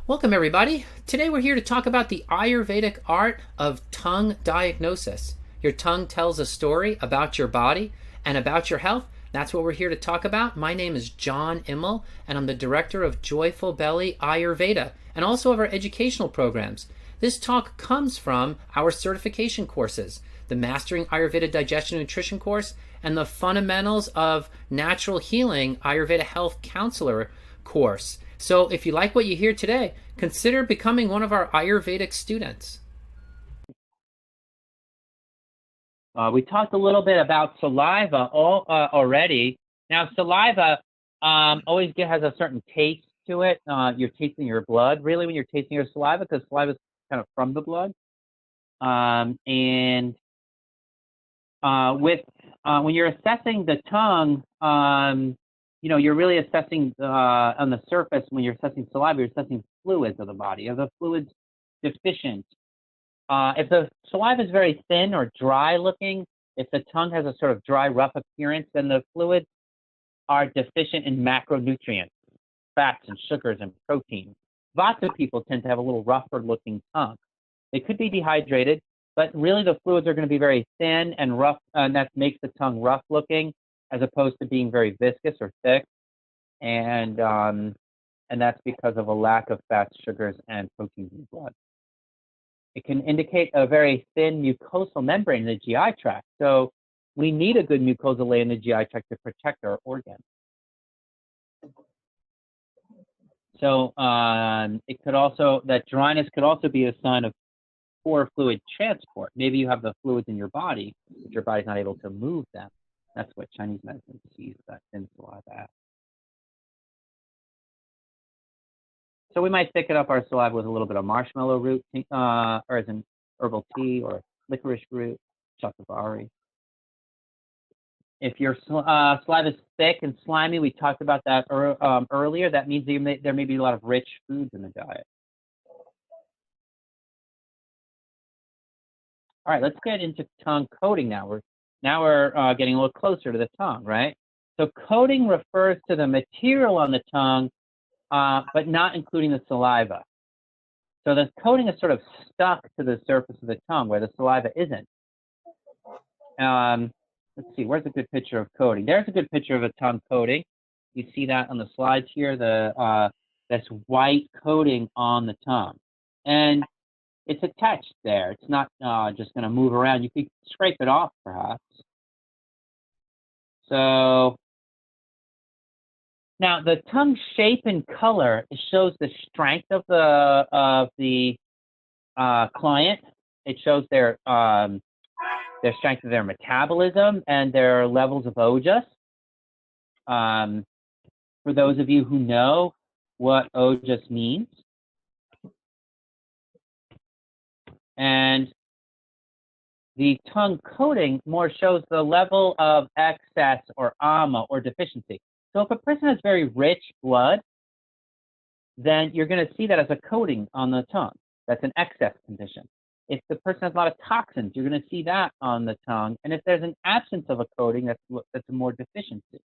Welcome, everybody. Today we're here to talk about the Ayurvedic art of tongue diagnosis. Your tongue tells a story about your body and about your health. That's what we're here to talk about. My name is John Immel, and I'm the director of Joyful Belly Ayurveda and also of our educational programs. This talk comes from our certification courses, the Mastering Ayurveda Digestion and Nutrition course and the Fundamentals of Natural Healing Ayurveda Health Counselor course. So if you like what you hear today, consider becoming one of our Ayurvedic students. We talked a little bit about saliva already. Now, saliva always has a certain taste to it. You're tasting your blood, really, when you're tasting your saliva, because saliva is kind of from the blood. And when you're assessing the tongue, you're really assessing on the surface. When you're assessing saliva, you're assessing fluids of the body. Are the fluids deficient? If the saliva is very thin or dry looking, if the tongue has a sort of dry, rough appearance, then the fluids are deficient in macronutrients, fats and sugars and proteins. Vata people tend to have a little rougher looking tongue. They could be dehydrated, but really the fluids are going to be very thin and rough, and that makes the tongue rough looking as opposed to being very viscous or thick. And that's because of a lack of fats, sugars, and proteins in the blood. It can indicate a very thin mucosal membrane in the GI tract. So we need a good mucosal layer in the GI tract to protect our organs. So it could also, that dryness could also be a sign of poor fluid transport. Maybe you have the fluids in your body, but your body's not able to move them. That's what Chinese medicine sees that thin saliva. So we might thicken up our saliva with a little bit of marshmallow root, or as in herbal tea, or licorice root, shatavari. If your saliva is thick and slimy, we talked about that earlier. That means there may be a lot of rich foods in the diet. All right, let's get into tongue coating now. We're getting a little closer to the tongue, right? So coating refers to the material on the tongue, but not including the saliva. So the coating is sort of stuck to the surface of the tongue where the saliva isn't. Let's see, where's a good picture of coating? There's a good picture of a tongue coating. You see that on the slides here, this white coating on the tongue. And it's attached there. It's not just going to move around. You could scrape it off, perhaps. So now the tongue shape and color shows the strength of the client. It shows their strength of their metabolism and their levels of ojas. For those of you who know what ojas means, and the tongue coating more shows the level of excess or ama or deficiency. So if a person has very rich blood, then you're going to see that as a coating on the tongue. That's an excess condition. If the person has a lot of toxins, you're going to see that on the tongue. And if there's an absence of a coating, that's a more deficiency.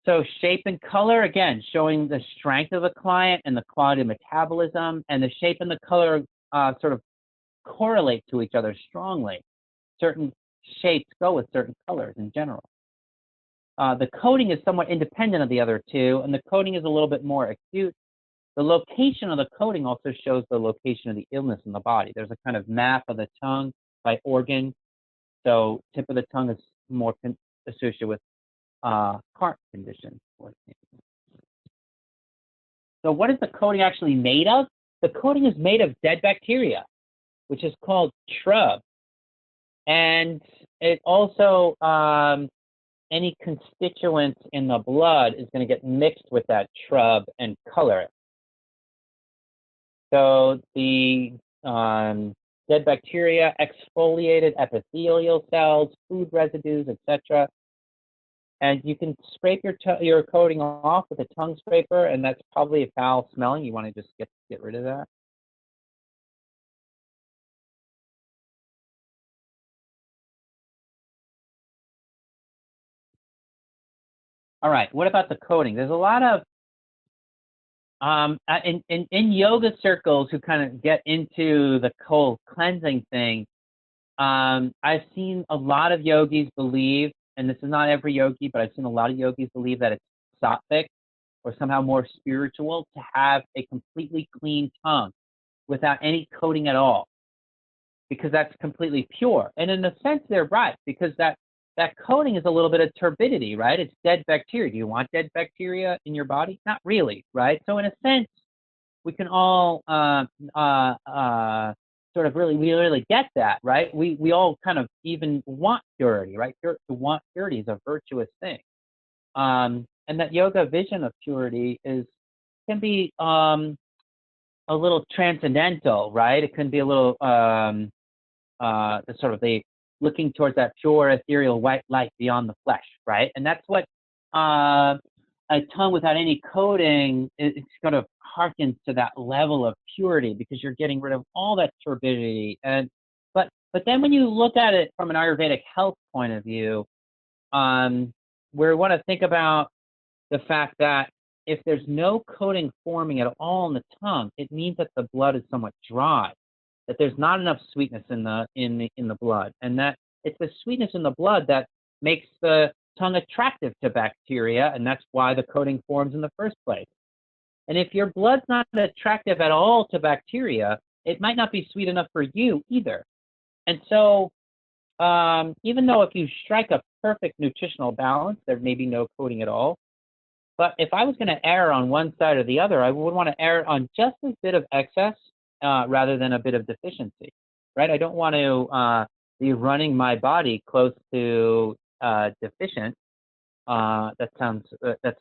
So shape and color, again, showing the strength of the client and the quality of metabolism, and the shape and the color sort of correlate to each other strongly. Certain shapes go with certain colors in general. The coating is somewhat independent of the other two, and the coating is a little bit more acute. The location of the coating also shows the location of the illness in the body. There's a kind of map of the tongue by organ. So tip of the tongue is more associated with heart conditions. So what is the coating actually made of? The coating is made of dead bacteria, which is called shrub. And it also, any constituents in the blood is going to get mixed with that shrub and color it. So the dead bacteria, exfoliated epithelial cells, food residues, etc. And you can scrape your coating off with a tongue scraper, and that's probably a foul smelling. You want to just get rid of that. All right, what about the coating? There's a lot of In yoga circles who kind of get into the whole cleansing thing, I've seen a lot of yogis believe, and this is not every yogi, but I've seen a lot of yogis believe that it's sattvic or somehow more spiritual to have a completely clean tongue without any coating at all, because that's completely pure. And in a sense, they're right, because that coating is a little bit of turbidity, right? It's dead bacteria. Do you want dead bacteria in your body? Not really, right? So in a sense, we can all sort of we really get that, right? We all kind of even want purity, right? To want purity is a virtuous thing. And that yoga vision of purity can be a little transcendental, right? It can be a little sort of the looking towards that pure ethereal white light beyond the flesh, right? And that's what a tongue without any coating, it sort of harkens to that level of purity, because you're getting rid of all that turbidity. But then when you look at it from an Ayurvedic health point of view, we want to think about the fact that if there's no coating forming at all in the tongue, it means that the blood is somewhat dry, that there's not enough sweetness in the blood, and that it's the sweetness in the blood that makes the tongue attractive to bacteria, and that's why the coating forms in the first place. And if your blood's not attractive at all to bacteria, it might not be sweet enough for you either. And so even though if you strike a perfect nutritional balance, there may be no coating at all. But if I was going to err on one side or the other, I would want to err on just a bit of excess rather than a bit of deficiency, right? I don't want to be running my body close to deficient. That's a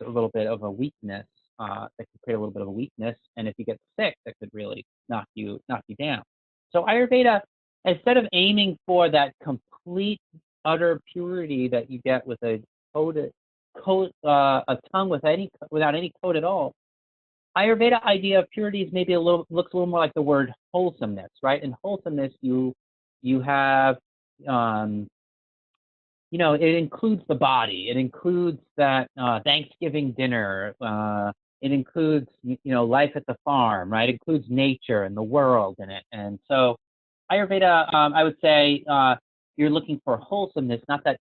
little bit of a weakness. That could create a little bit of a weakness, and if you get sick, that could really knock you down. So Ayurveda, instead of aiming for that complete, utter purity that you get with a tongue without any coat at all, Ayurveda idea of purity is maybe looks a little more like the word wholesomeness, right? In wholesomeness, you have it includes the body. It includes that Thanksgiving dinner. It includes life at the farm, right? It includes nature and the world in it. And so Ayurveda, I would say, you're looking for wholesomeness, not that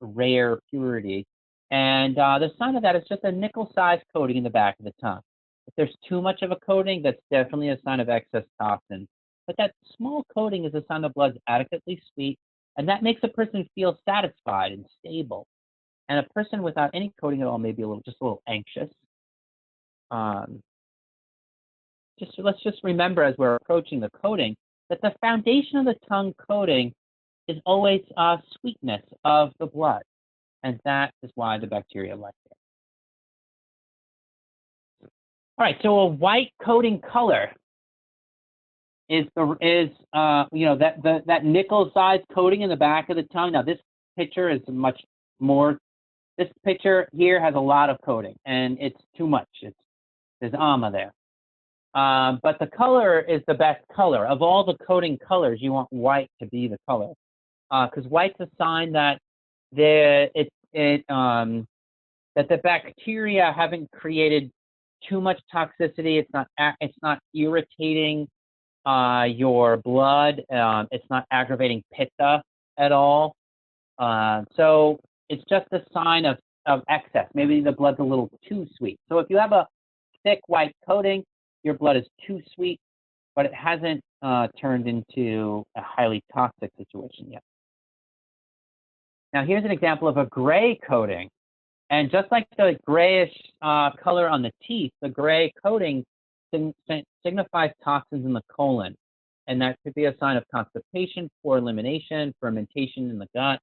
rare purity. And the sign of that is just a nickel-sized coating in the back of the tongue. If there's too much of a coating, that's definitely a sign of excess toxin. But that small coating is a sign the blood's adequately sweet, and that makes a person feel satisfied and stable. And a person without any coating at all may be just a little anxious. Let's just remember, as we're approaching the coating, that the foundation of the tongue coating is always sweetness of the blood, and that is why the bacteria like it. All right, so a white coating color is that nickel-sized coating in the back of the tongue. Now this picture is much more. This picture here has a lot of coating, and it's too much. There's ama there. But the color is the best color. Of all the coating colors, you want white to be the color, because white's a sign that that the bacteria haven't created too much toxicity. It's not irritating your blood. It's not aggravating pitta at all. So it's just a sign of excess. Maybe the blood's a little too sweet. So if you have a thick white coating, your blood is too sweet, but it hasn't turned into a highly toxic situation yet. Now here's an example of a gray coating. And just like the grayish color on the teeth, the gray coating signifies toxins in the colon. And that could be a sign of constipation, poor elimination, fermentation in the gut.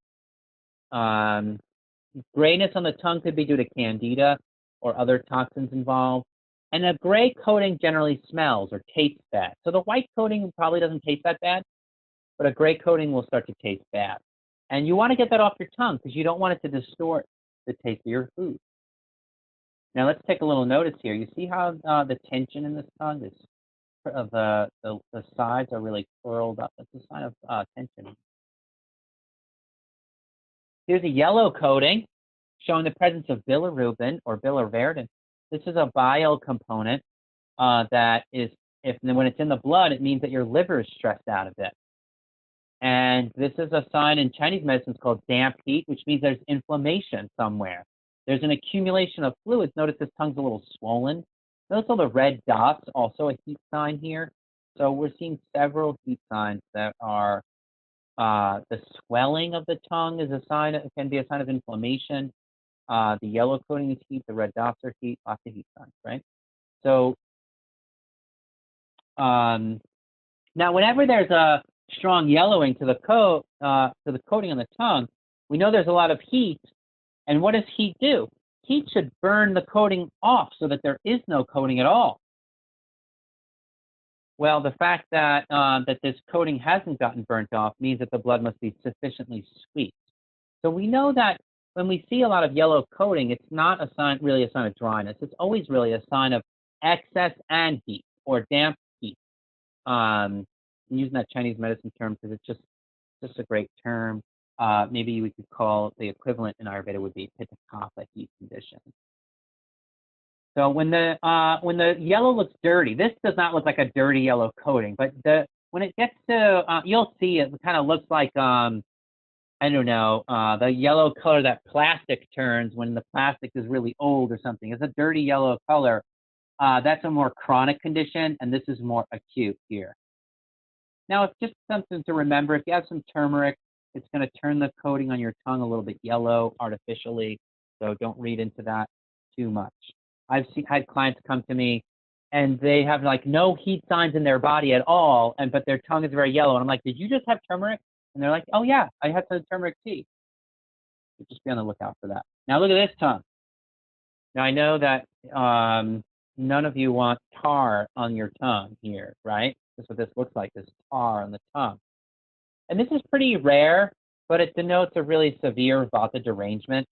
Grayness on the tongue could be due to candida or other toxins involved. And a gray coating generally smells or tastes bad. So the white coating probably doesn't taste that bad, but a gray coating will start to taste bad. And you want to get that off your tongue because you don't want it to distort the taste of your food. Now let's take a little notice here. You see how the tension in this tongue is, the sides are really curled up. That's a sign of tension. Here's a yellow coating. showing the presence of bilirubin or biliverdin. This is a bile component that is, when it's in the blood, it means that your liver is stressed out a bit. And this is a sign in Chinese medicine called damp heat, which means there's inflammation somewhere. There's an accumulation of fluids. Notice this tongue's a little swollen. Notice all the red dots, also a heat sign here. So we're seeing several heat signs that are the swelling of the tongue is a sign. It can be a sign of inflammation. The yellow coating is heat. The red dots are heat. Lots of heat signs, right? So now, whenever there's a strong yellowing to the coating on the tongue, we know there's a lot of heat. And what does heat do? Heat should burn the coating off so that there is no coating at all. Well, the fact that that this coating hasn't gotten burnt off means that the blood must be sufficiently sweet. So we know that when we see a lot of yellow coating, it's not really a sign of dryness. It's always really a sign of excess and heat or damp heat. I'm using that Chinese medicine term because it's just a great term. Maybe we could call the equivalent in Ayurveda would be pitta kapha heat condition. So when the yellow looks dirty, this does not look like a dirty yellow coating, but when it gets to, you'll see it kind of looks like I don't know, the yellow color that plastic turns when the plastic is really old or something. It's a dirty yellow color. That's a more chronic condition, and this is more acute here. Now, it's just something to remember. If you have some turmeric, it's going to turn the coating on your tongue a little bit yellow artificially, so don't read into that too much. I've had clients come to me, and they have like no heat signs in their body at all, but their tongue is very yellow. And I'm like, did you just have turmeric? And they're like, oh yeah, I had some turmeric tea. So just be on the lookout for that. Now look at this tongue. Now I know that none of you want tar on your tongue here, right? That's what this looks like, this tar on the tongue. And this is pretty rare, but it denotes a really severe vata derangement.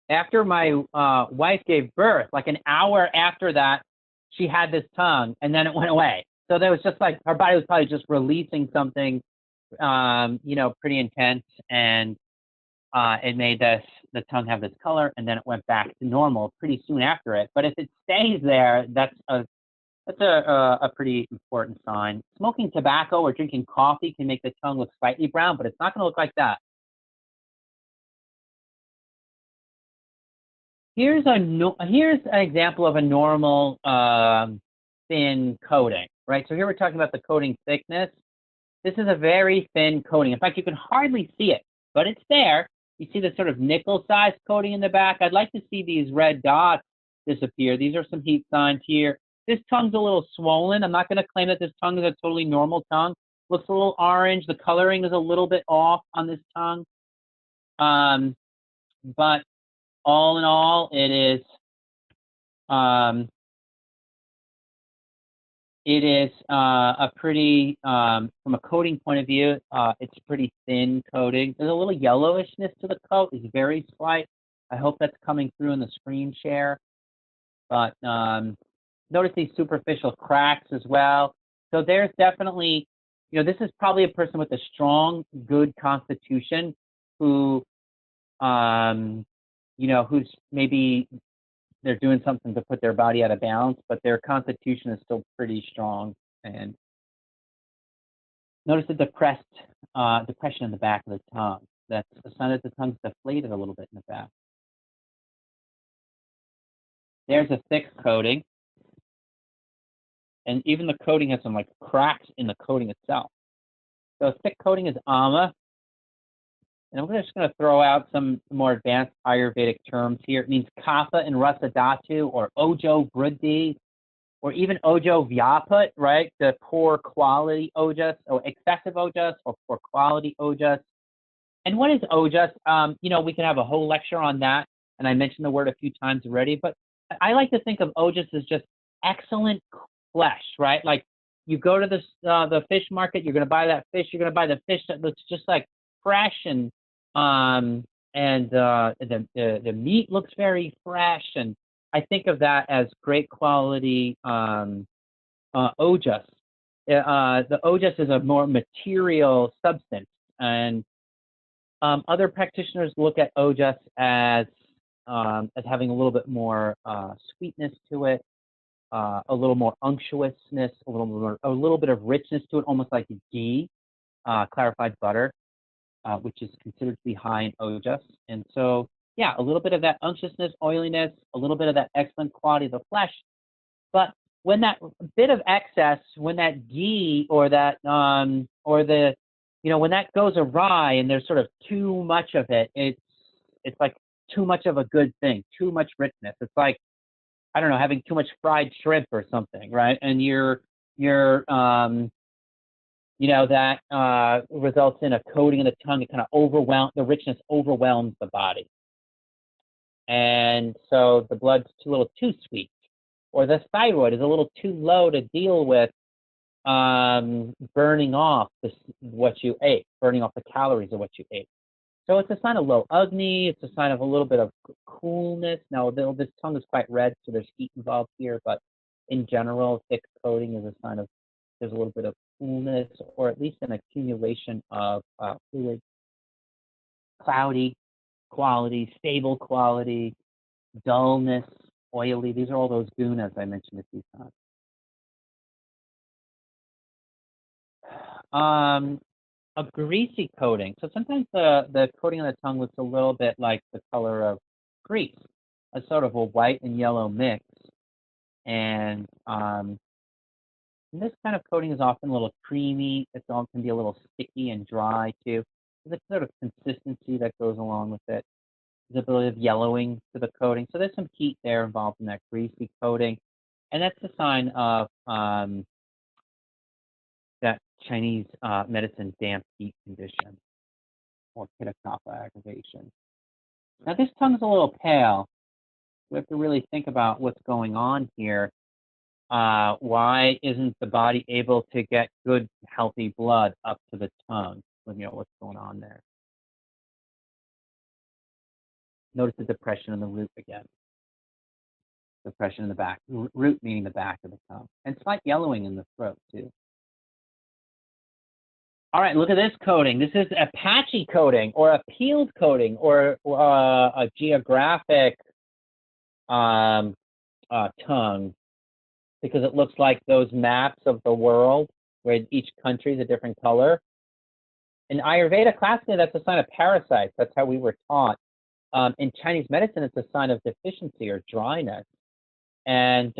After my wife gave birth, like an hour after that, she had this tongue, and then it went away. So there was just like, her body was probably just releasing something, pretty intense, and it made the tongue have this color, and then it went back to normal pretty soon after it. But if it stays there, that's a pretty important sign. Smoking tobacco or drinking coffee can make the tongue look slightly brown, but it's not going to look like that. Here's an example of a normal thin coating, right? So here we're talking about the coating thickness. This is a very thin coating. In fact, you can hardly see it, but it's there. You see the sort of nickel-sized coating in the back. I'd like to see these red dots disappear. These are some heat signs here. This tongue's a little swollen. I'm not going to claim that this tongue is a totally normal tongue. Looks a little orange. The coloring is a little bit off on this tongue. But all in all, it is a pretty, from a coating point of view, it's pretty thin coating. There's a little yellowishness to the coat. It's very slight. I hope that's coming through in the screen share. But notice these superficial cracks as well. So there's definitely, this is probably a person with a strong, good constitution who, who's maybe they're doing something to put their body out of balance, but their constitution is still pretty strong. And notice the depression in the back of the tongue. That's a sign that the tongue's deflated a little bit in the back. There's a thick coating. And even the coating has some like cracks in the coating itself. So a thick coating is ama. And I'm just going to throw out some more advanced Ayurvedic terms here. It means kapha and rasa dhatu, or ojo vriddhi, or even ojo vyaput, right? The poor quality ojas, or excessive ojas, or poor quality ojas. And what is ojas? We can have a whole lecture on that. And I mentioned the word a few times already, but I like to think of ojas as just excellent flesh, right? Like you go to the fish market, you're going to buy that fish, you're going to buy the fish that looks just like fresh, and the meat looks very fresh, and I think of that as great quality ojas. The ojas is a more material substance, and Other practitioners look at ojas as having a little bit more sweetness to it, a little more unctuousness, a little bit of richness to it, almost like ghee, clarified butter, which is considered to be high in ojas. And so, yeah, a little bit of that unctuousness, oiliness, a little bit of that excellent quality of the flesh. But when that bit of excess, when that ghee or that or the when that goes awry and there's sort of too much of it, it's like too much of a good thing, too much richness. It's like, I don't know, having too much fried shrimp or something, right? And that results in a coating of the tongue. It kind of the richness overwhelms the body. And so the blood's a little too sweet, or the thyroid is a little too low to deal with burning off what you ate, burning off the calories of what you ate. So it's a sign of low Agni. It's a sign of a little bit of coolness. Now, this tongue is quite red, so there's heat involved here, but in general, thick coating is a sign of there's a little bit of coolness, or at least an accumulation of fluid. Cloudy quality, stable quality, dullness, oily. These are all those gunas I mentioned a few times. A greasy coating. So sometimes the coating on the tongue looks a little bit like the color of grease, a sort of a white and yellow mix. And this kind of coating is often a little creamy. It can be a little sticky and dry too. There's a sort of consistency that goes along with it. There's a bit of yellowing to the coating. So there's some heat there involved in that greasy coating. And that's a sign of that Chinese medicine damp heat condition, or pitta kapha aggravation. Now this tongue's a little pale. We have to really think about what's going on here. Why isn't the body able to get good, healthy blood up to the tongue? What's going on there. Notice the depression in the root again. Depression in the back. Root meaning the back of the tongue. And slight yellowing in the throat too. All right, look at this coating. This is a patchy coating, or a peeled coating, or a geographic tongue, because it looks like those maps of the world where each country is a different color. In Ayurveda, classically, that's a sign of parasites. That's how we were taught. In Chinese medicine, it's a sign of deficiency or dryness. And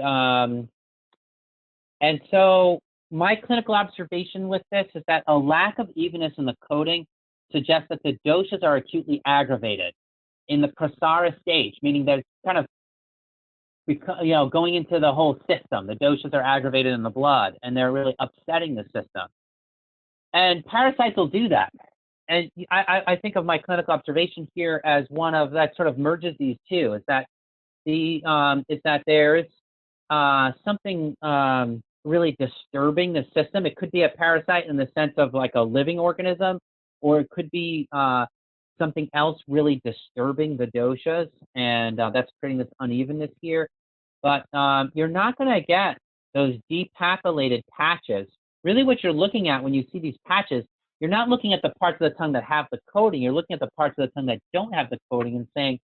so my clinical observation with this is that a lack of evenness in the coating suggests that the doshas are acutely aggravated in the prasara stage, meaning they're kind of going into the whole system. The doshas are aggravated in the blood, and they're really upsetting the system. And parasites will do that. And I think of my clinical observation here as one of that sort of merges these two. Is that there's something really disturbing the system. It could be a parasite in the sense of like a living organism, or it could be something else really disturbing the doshas, and that's creating this unevenness here. But you're not going to get those depapillated patches. Really what you're looking at when you see these patches, you're not looking at the parts of the tongue that have the coating. You're looking at the parts of the tongue that don't have the coating and saying,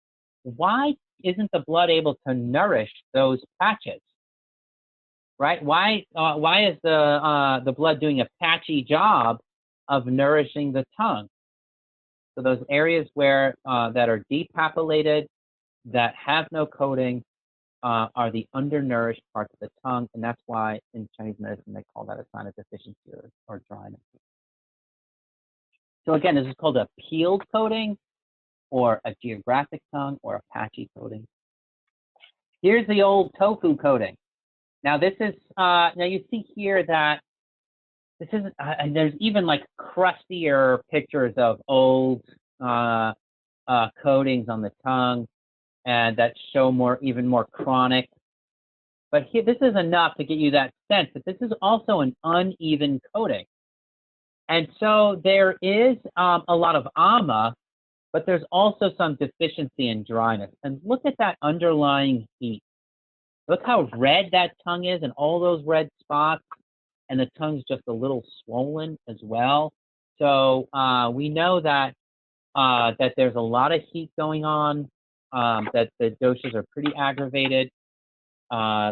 why isn't the blood able to nourish those patches? Right? Why is the blood doing a patchy job of nourishing the tongue? So those areas where that are depapillated, that have no coating, are the undernourished parts of the tongue, and that's why in Chinese medicine they call that a sign of deficiency or dryness. So again, this is called a peeled coating, or a geographic tongue, or a patchy coating. Here's the old tofu coating. Now this is now you see here that this is there's even like crustier pictures of old coatings on the tongue, and that show even more chronic. But here, this is enough to get you that sense that this is also an uneven coating. And so there is a lot of ama, but there's also some deficiency and dryness. And look at that underlying heat. Look how red that tongue is and all those red spots, and the tongue's just a little swollen as well. So we know that that there's a lot of heat going on, that the doshas are pretty aggravated.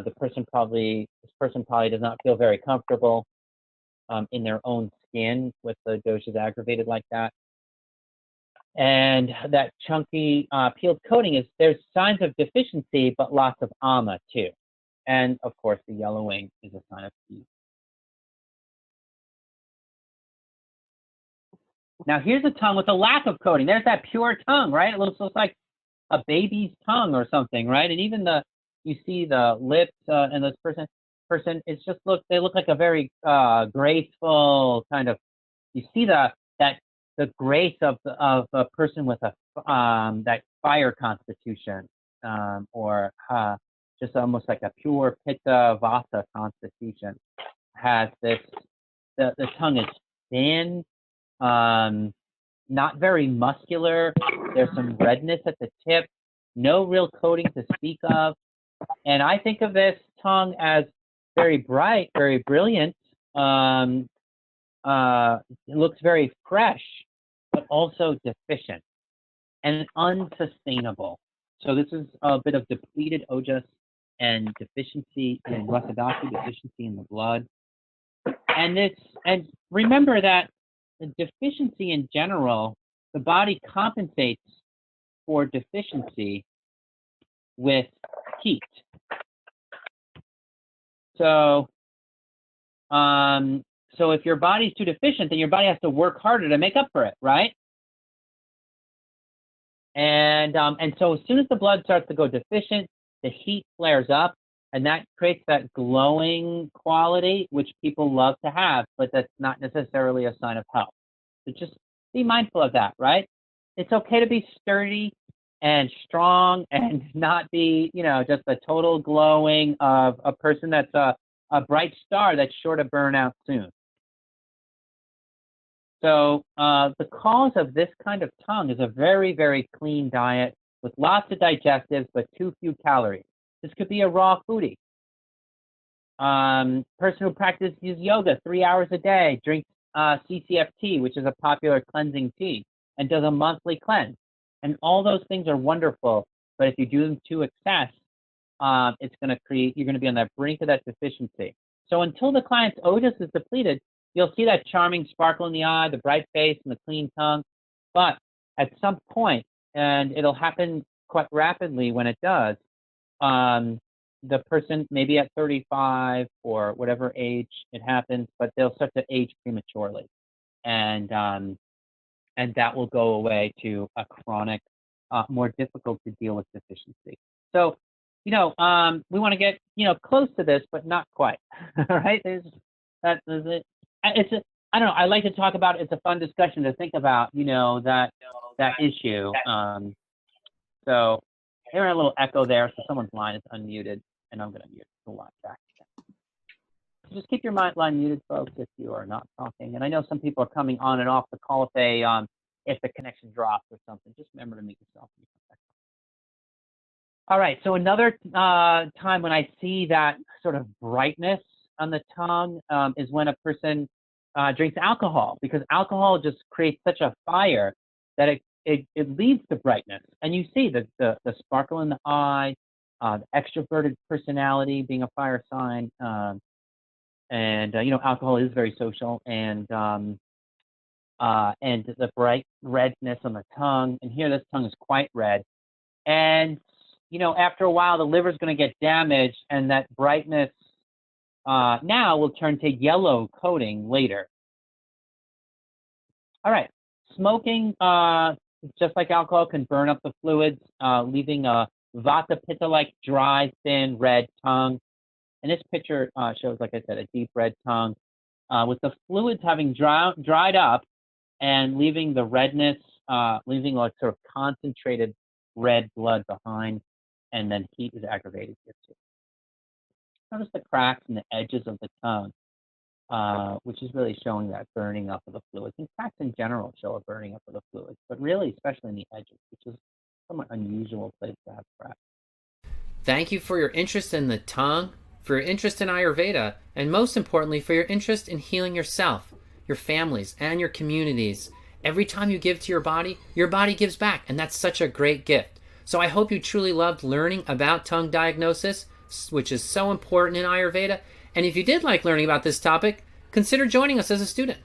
This person probably does not feel very comfortable in their own skin with the doshas aggravated like that. And that chunky peeled coating there's signs of deficiency, but lots of ama too. And of course, the yellowing is a sign of heat. Now here's a tongue with a lack of coating. There's that pure tongue, right? It looks like a baby's tongue or something, right? And even you see the lips and this person, it's just they look like a very graceful kind of. You see the grace of a person with that fire constitution, or just almost like a pure pitta vata constitution. Has this the tongue is thin, not very muscular. There's some redness at the tip, no real coating to speak of. And I think of this tongue as very bright, very brilliant. It looks very fresh, but also deficient and unsustainable. So this is a bit of depleted ojas and deficiency in rasadhatu, deficiency in the blood. And remember that the deficiency in general, the body compensates for deficiency with heat. So, so if your body's too deficient, then your body has to work harder to make up for it, right? And so as soon as the blood starts to go deficient, the heat flares up, and that creates that glowing quality, which people love to have, but that's not necessarily a sign of health. So just be mindful of that, right? It's okay to be sturdy and strong and not be, just a total glowing of a person that's a bright star that's sure to burn out soon. So the cause of this kind of tongue is a very, very clean diet with lots of digestives, but too few calories. This could be a raw foodie. Person who practices yoga 3 hours a day, drinks CCFT, which is a popular cleansing tea, and does a monthly cleanse. And all those things are wonderful, but if you do them to excess, it's going to you're going to be on the brink of that deficiency. So until the client's ojas is depleted, you'll see that charming sparkle in the eye, the bright face, and the clean tongue. But at some point, and it'll happen quite rapidly when it does, the person, maybe at 35 or whatever age it happens, but they'll start to age prematurely. And that will go away to a chronic, more difficult to deal with deficiency. So, we want to get, close to this, but not quite, right? I don't know, I like to talk about, it's a fun discussion to think about, that issue. So hearing a little echo there, so someone's line is unmuted, and I'm going to mute the line back. So just keep your line muted, folks, if you are not talking. And I know some people are coming on and off the call if the connection drops or something. Just remember to mute yourself. All right, so another time when I see that sort of brightness on the tongue is when a person drinks alcohol, because alcohol just creates such a fire that it leads to brightness. And you see the sparkle in the eye, the extroverted personality being a fire sign, and alcohol is very social, and the bright redness on the tongue. And here, this tongue is quite red, and after a while, the liver's going to get damaged, and that brightness now will turn to yellow coating later. All right, smoking, just like alcohol, can burn up the fluids, leaving a vata pitta-like dry, thin, red tongue. And this picture shows, like I said, a deep red tongue with the fluids having dried up and leaving the redness, leaving like sort of concentrated red blood behind, and then heat is aggravated here too. Notice the cracks and the edges of the tongue, which is really showing that burning up of the fluids. And cracks in general show a burning up of the fluids, but really, especially in the edges, which is a somewhat unusual place to have cracks. Thank you for your interest in the tongue, for your interest in Ayurveda, and most importantly, for your interest in healing yourself, your families, and your communities. Every time you give to your body gives back, and that's such a great gift. So I hope you truly loved learning about tongue diagnosis, which is so important in Ayurveda. And if you did like learning about this topic, consider joining us as a student.